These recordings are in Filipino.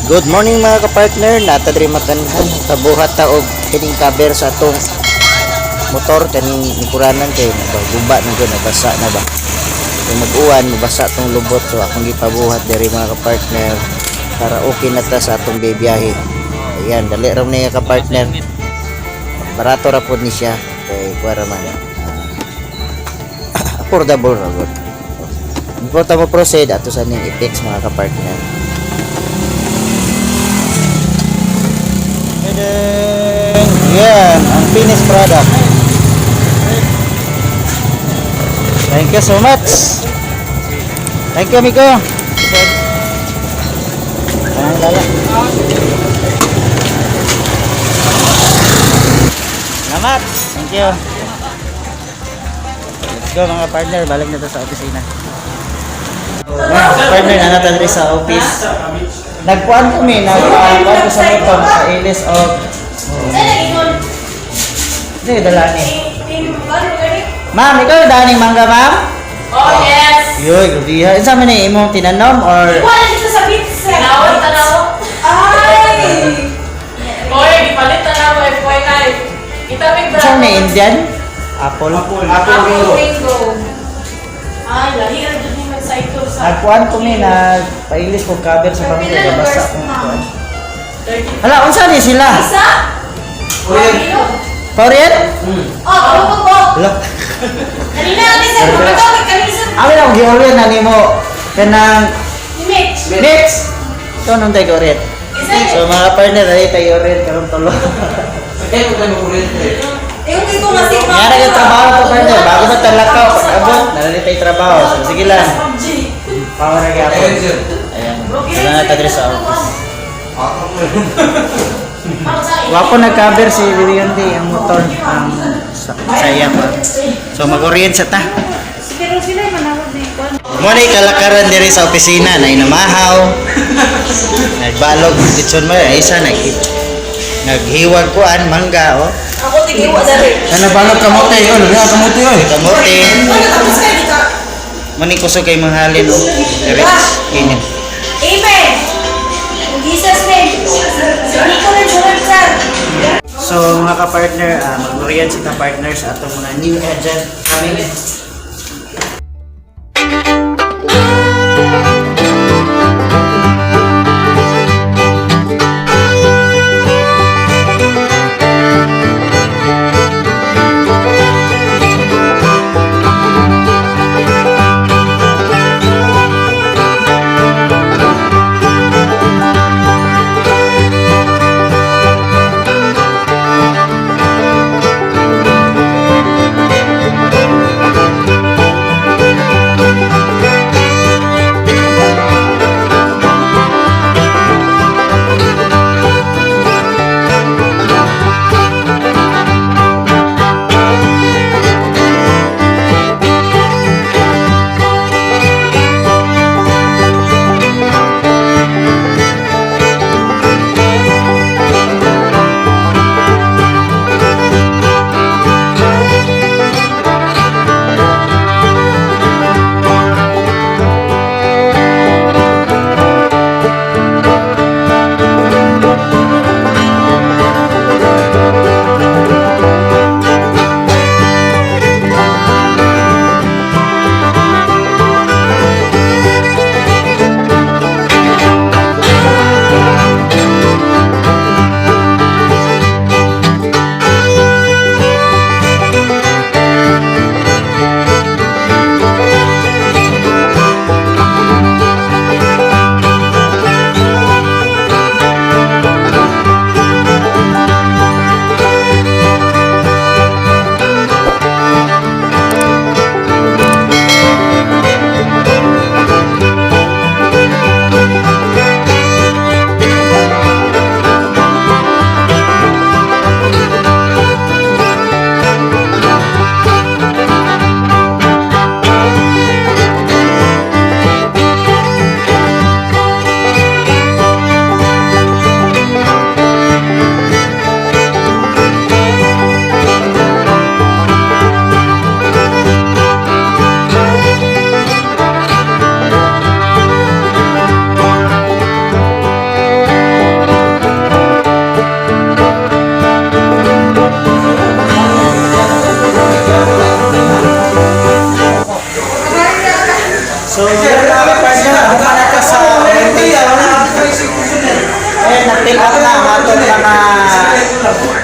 Good morning mga kapartner, nata diri makanhan kabuhat ta og kining cover sa atong motor kaning nikuranan kay naguba na gyud nabasa na ba. Kung mag-uwan mabasa tong lubot so akong gipabuhat diri mga kapartner para okay na ta sa atong biyahe. Ayan, dali ra ni kapartner. Barato ra pud ni siya kay kuwara man. Affordable ra gud. Before ta mo proceed ato sa ning effects mga kapartner. Yan, ang finished product. Thank you so much. Thank you, amigo. Salamat. Thank you. Let's go mga partner. Balik na to sa opisina. Partner, nanatan rin sa office. Nagpuan kami, nagpuan ko sa motor sa ilis of hindi, dalani. Ma'am, ikaw daning mangga, ma'am? Oh, yes! Yoy, gudiha. Isa man ni imong tinanom or Wala dito sa pizza. Tanaw. Ay! Oy, gipalit tanaw ay boy kay. Kita may brand. isa ni Indian? Apple? Apple Ringo. Ay, lahi ra jud ni mag-cycle sa. Nagpuan kami, nagpailis ko cover sa pamilya. Basa kong kuan. Hala, unsa ni sila? Isa? Korean? Oh, po. Hala. Kanina kami sa pagkatawag kanisa. Amin ang gi-order na nimo kanang Mix. mix. Ito nung tayo order. So mga partner, ay tayo order karong tulo. Yung ito kasi Nga na yung trabaho to partner, bago na talakaw, pag-abot, nalalit tayo trabaho. So sige lang, power na gyapon. Ayan, wala na tayo sa office. Wapo nag-cover si Liriondi ang motor ang saya pa. So mag-orient sa ta. pero sila manawag na ikon. Muna kalakaran diri sa opisina na inamahaw. Nagbalog kitchen mo isa naghiwag kuan mangga oh. Ako tigiwa dali. Ano balog kamote yun? Kamote oy. Kamote. Tapos kayo dito. Mani kuso kay manghali no. Diri init. Amen. Jesus name. Sige ko rin sir. So mga ka-partner, mag-orient sa ka-partner sa atong mga new agent coming in.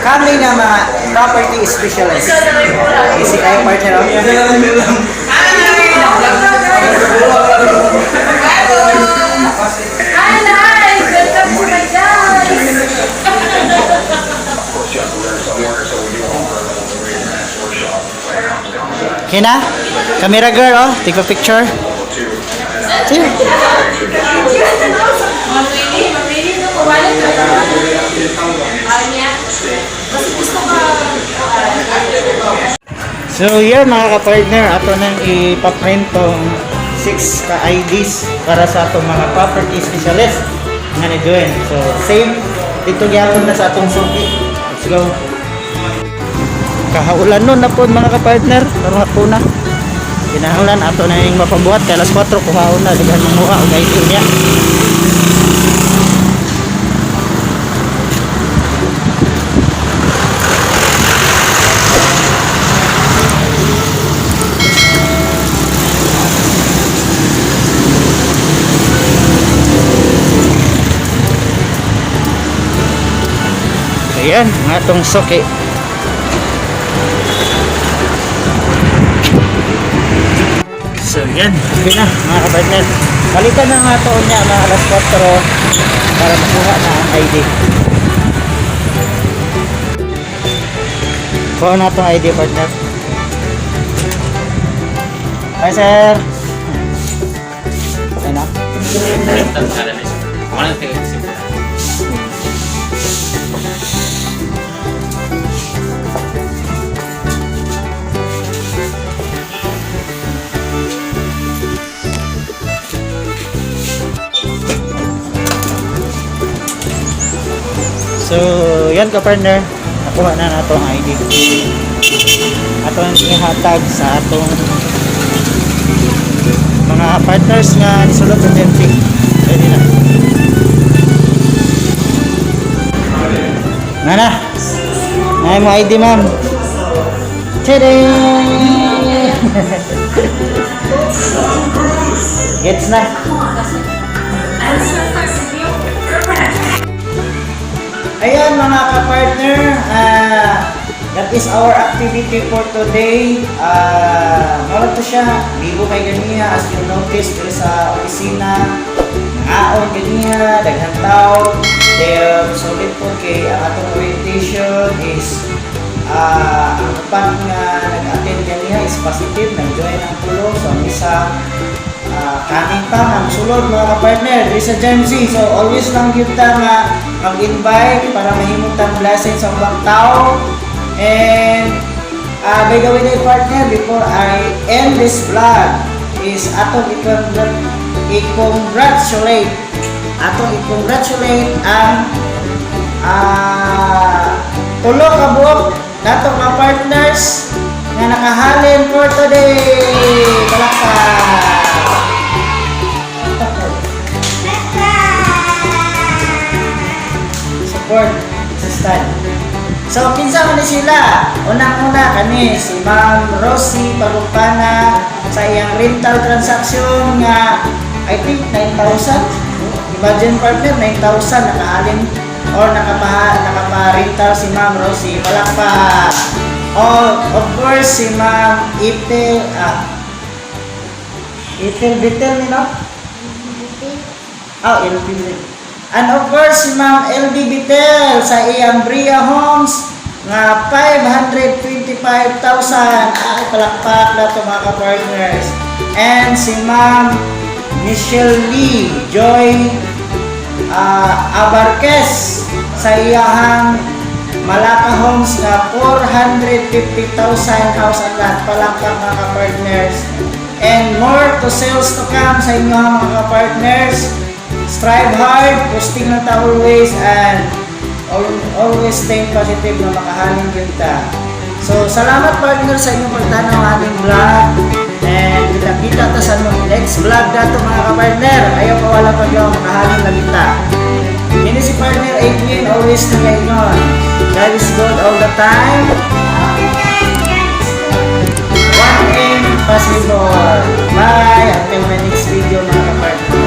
Kami na mga property specialist. Easy kayo partner. Oh. Hi guys! Welcome to my guys! Kina? Camera girl, oh. Take a picture. Sige. Mamili na kawalan ka na. Niya. Mas gusto ka. So yan mga ka-partner, ato nang ipaprint tong 6 ka IDs para sa atong mga property specialist nga ni Joen. So same dito gyapon na sa atong suki. Let's go. Kahaulan nun na po mga ka-partner, karong hapon na. Kinahanglan ato na yung mapabuhat kay alas 4 kuhaon na daghan manguha og ID niya. Ayan, ang atong suki. So yan, okay na mga kapartner. Balikan na nga ito niya mga alas 4 para makuha na ang ID. Kuha na itong ID partner. Hi sir. Okay na? So, yan ka partner, nakuha na nato ang ID. Ato ang ihatag sa atong mga partners nga nisulot sa agency. Ready na. Nana, naay mo ID ma'am. Tadang! Gets na. Ayan mga ka-partner, that is our activity for today. Ano to siya? Bibo kay ganiya, as you notice, dito sa opisina, aon ganiya, daghang tao. Then, solid po kay ang atong orientation is ang upan nga nag-attend ganiya is positive, nag-join ang tulo. So, ang isa, kanin pa, ang sulod mga ka-partner, this is Gen Z. So, always lang kita nga mag-invite para mahimutang blessing sa ibang tao. And by the way, partner, before I end this vlog, is atong i-congratulate ang tulo ka buok natong mga partners nga nakahalin for today. Palakpak! Sa stand. So, kinsa man ni sila? Unang-una kani si Ma'am Rosie Palumpana sa iyang rental transaction nga I think 9,000. Imagine partner, 9,000 nakaalin or nakapa-rental si Ma'am Rosie. Palakpak. Of course si Ma'am Itel Bitel ni no? Bitel. And of course, si Ma'am LB Bitel sa iyang Bria Homes nga 525,000. Palakpak na ito mga ka-partners. And si Ma'am Michelle Lee Joy Abarquez sa iyang Malacca Homes nga 450,000 house and lot. Palakpak mga ka-partners. And more to sales to come sa inyo mga ka-partners. Strive hard, posting lang ta always, and always stay positive na makahalin kita. So, salamat partner sa inyong pagtanaw ang ating vlog. And kita-kita ta sa next vlog dato mga ka-partner. Ayaw pa wala pag yung makahalin lang kita. Ini si partner Adrian, always na ngayon. God is good all the time. One aim, possible. Bye! Until my next video mga ka-partner.